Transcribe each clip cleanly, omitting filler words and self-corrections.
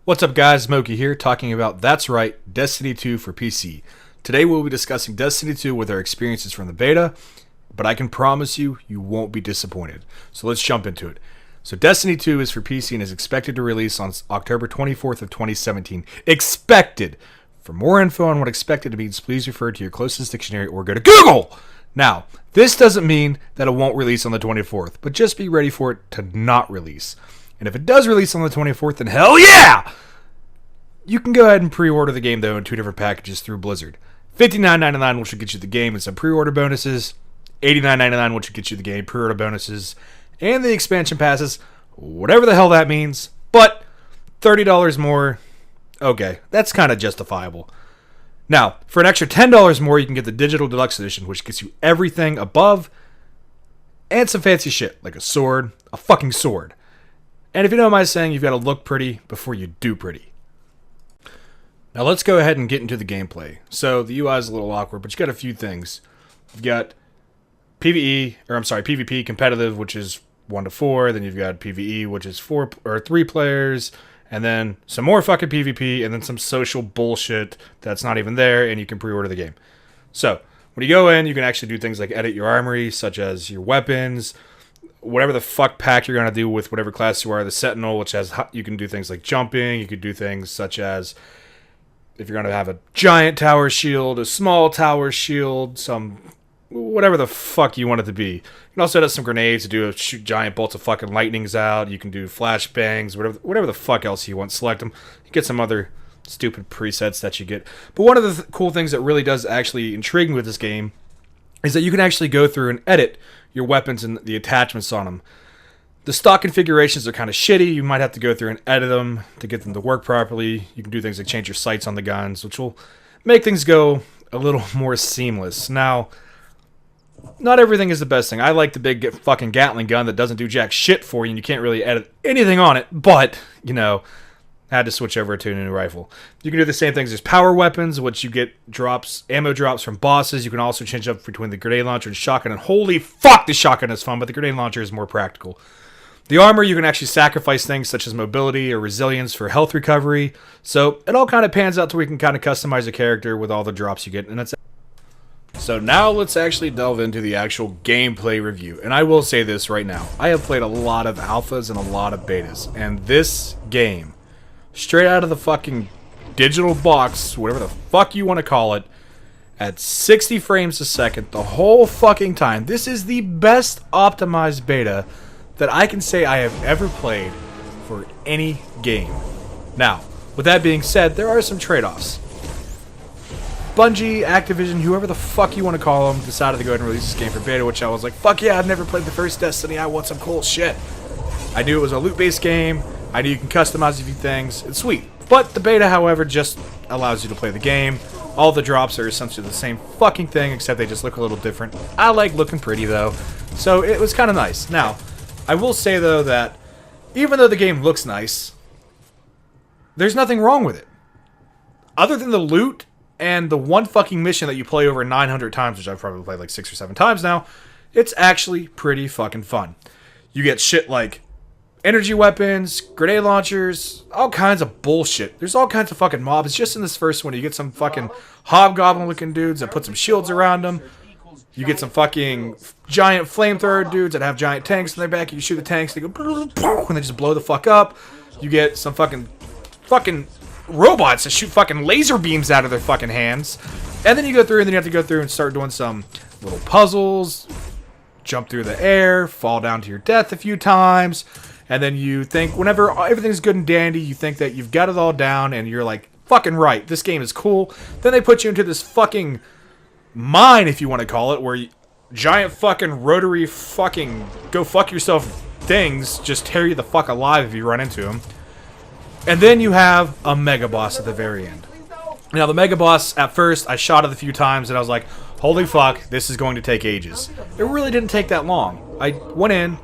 What's up guys, Moki here, talking about, that's right, Destiny 2 for PC. Today we'll be discussing Destiny 2 with our experiences from the beta, but I can promise you, you won't be disappointed. So let's jump into it. So Destiny 2 is for PC and is expected to release on October 24th of 2017. Expected! For more info on what expected means, please refer to your closest dictionary or go to Google! Now, this doesn't mean that it won't release on the 24th, but just be ready for it to not release. And if it does release on the 24th, then hell yeah! You can go ahead and pre-order the game, though, in two different packages through Blizzard. $59.99, which will get you the game and some pre-order bonuses. $89.99, which will get you the game, pre-order bonuses, and the expansion passes, whatever the hell that means. But $30 more, okay, that's kind of justifiable. Now, for an extra $10 more, you can get the Digital Deluxe Edition, which gets you everything above and some fancy shit, like a sword, a fucking sword. And if you know my saying, you've got to look pretty before you do pretty. Now let's go ahead and get into the gameplay. So the UI is a little awkward, but you got a few things. You've got PvP competitive, which is 1 to 4. Then you've got PvE, which is 3 players, and then some more fucking PvP, and then some social bullshit that's not even there, and you can pre-order the game. So when you go in, you can actually do things like edit your armory, such as your weapons, whatever the fuck pack you're going to do with whatever class you are. The Sentinel, which has, you can do things like jumping. You could do things such as, if you're going to have a giant tower shield, a small tower shield, some, whatever the fuck you want it to be. You can also have some grenades to shoot giant bolts of fucking lightnings out. You can do flashbangs, whatever the fuck else you want. Select them. You get some other stupid presets that you get. But one of the cool things that really does actually intrigue me with this game is that you can actually go through and edit your weapons and the attachments on them. The stock configurations are kind of shitty. You might have to go through and edit them to get them to work properly. You can do things like change your sights on the guns, which will make things go a little more seamless. Now, not everything is the best thing. I like the big fucking Gatling gun that doesn't do jack shit for you, and you can't really edit anything on it, but, you know, I had to switch over to a new rifle. You can do the same things as power weapons, which you get ammo drops from bosses. You can also change up between the grenade launcher and shotgun, and holy fuck, the shotgun is fun, but the grenade launcher is more practical. The armor, you can actually sacrifice things such as mobility or resilience for health recovery. So it all kind of pans out to where you can kind of customize a character with all the drops you get, and that's it. So now let's actually delve into the actual gameplay review. And I will say this right now. I have played a lot of alphas and a lot of betas, and this game, straight out of the fucking digital box, whatever the fuck you want to call it, at 60 frames a second the whole fucking time. This is the best optimized beta that I can say I have ever played for any game. Now, with that being said, there are some trade-offs. Bungie, Activision, whoever the fuck you want to call them, decided to go ahead and release this game for beta, which I was like, fuck yeah, I've never played the first Destiny, I want some cool shit. I knew it was a loot-based game, I knew you can customize a few things, it's sweet. But the beta, however, just allows you to play the game. All the drops are essentially the same fucking thing, except they just look a little different. I like looking pretty, though, so it was kind of nice. Now, I will say, though, that even though the game looks nice, there's nothing wrong with it. Other than the loot and the one fucking mission that you play over 900 times, which I've probably played like 6 or 7 times now, it's actually pretty fucking fun. You get shit like energy weapons, grenade launchers, all kinds of bullshit. There's all kinds of fucking mobs. Just in this first one, you get some fucking hobgoblin-looking dudes that put some shields around them. You get some fucking giant flamethrower dudes that have giant tanks in their back. You shoot the tanks, they go and they just blow the fuck up. You get some fucking robots that shoot fucking laser beams out of their fucking hands. And then you go through and then you have to go through and start doing some little puzzles, jump through the air, fall down to your death a few times. And then you think, whenever everything's good and dandy, you think that you've got it all down and you're like, fucking right, this game is cool. Then they put you into this fucking mine, if you want to call it, where giant fucking rotary fucking go fuck yourself things just tear you the fuck alive if you run into them. And then you have a mega boss at the very end. Now, the mega boss, at first, I shot it a few times and I was like, holy fuck, this is going to take ages. It really didn't take that long. I went in,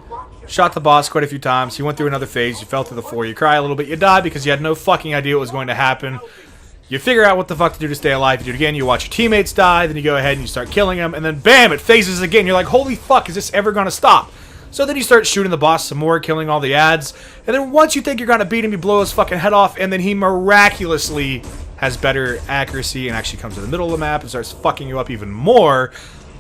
shot the boss quite a few times. He went through another phase. You fell through the floor. You cry a little bit. You die because you had no fucking idea what was going to happen. You figure out what the fuck to do to stay alive. You do it again. You watch your teammates die. Then you go ahead and you start killing them. And then bam, it phases again. You're like, holy fuck, is this ever going to stop? So then you start shooting the boss some more, killing all the ads, and then once you think you're gonna beat him, you blow his fucking head off, and then he miraculously has better accuracy and actually comes to the middle of the map and starts fucking you up even more,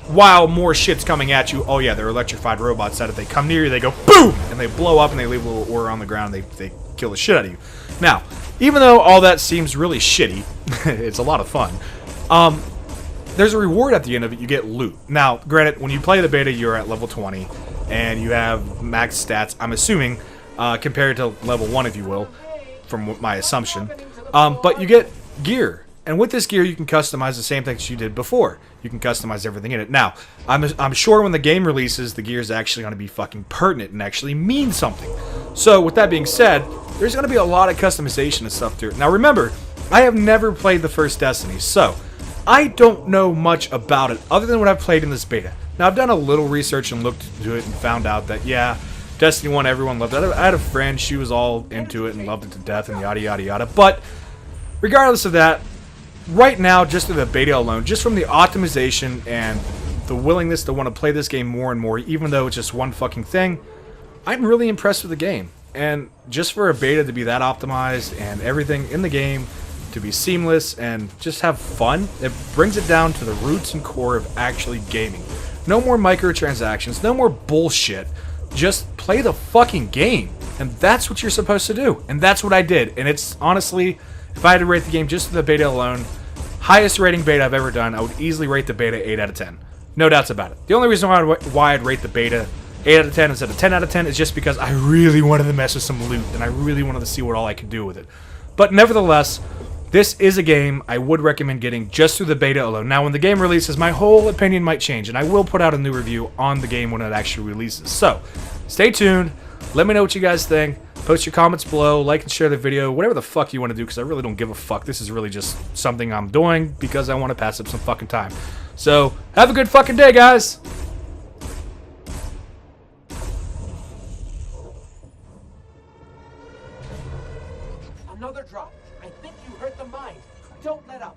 while more shit's coming at you. Oh yeah, they're electrified robots that if they come near you, they go BOOM! And they blow up and they leave a little aura on the ground, they kill the shit out of you. Now, even though all that seems really shitty, it's a lot of fun, there's a reward at the end of it. You get loot. Now, granted, when you play the beta, you're at level 20, and you have max stats, I'm assuming, compared to level 1, if you will, from my assumption. But you get gear. And with this gear, you can customize the same things you did before. You can customize everything in it. Now, I'm sure when the game releases, the gear is actually going to be fucking pertinent and actually mean something. So, with that being said, there's going to be a lot of customization and stuff to it. Now, remember, I have never played the first Destiny, so I don't know much about it other than what I've played in this beta. Now, I've done a little research and looked into it and found out that, yeah, Destiny 1, everyone loved it. I had a friend, she was all into it and loved it to death and yada yada yada. But, regardless of that, right now, just through the beta alone, just from the optimization and the willingness to want to play this game more and more, even though it's just one fucking thing, I'm really impressed with the game. And just for a beta to be that optimized and everything in the game to be seamless and just have fun, it brings it down to the roots and core of actually gaming. No more microtransactions, no more bullshit. Just play the fucking game. And that's what you're supposed to do. And that's what I did. And it's honestly, if I had to rate the game just for the beta alone, highest rating beta I've ever done, I would easily rate the beta 8 out of 10. No doubts about it. The only reason why I'd rate the beta 8 out of 10 instead of 10 out of 10 is just because I really wanted to mess with some loot and I really wanted to see what all I could do with it. But nevertheless, this is a game I would recommend getting just through the beta alone. Now, when the game releases, my whole opinion might change, and I will put out a new review on the game when it actually releases. So, stay tuned. Let me know what you guys think. Post your comments below. Like and share the video. Whatever the fuck you want to do, because I really don't give a fuck. This is really just something I'm doing because I want to pass up some fucking time. So, have a good fucking day, guys. Another drop. I think you hurt the mine. Don't let up.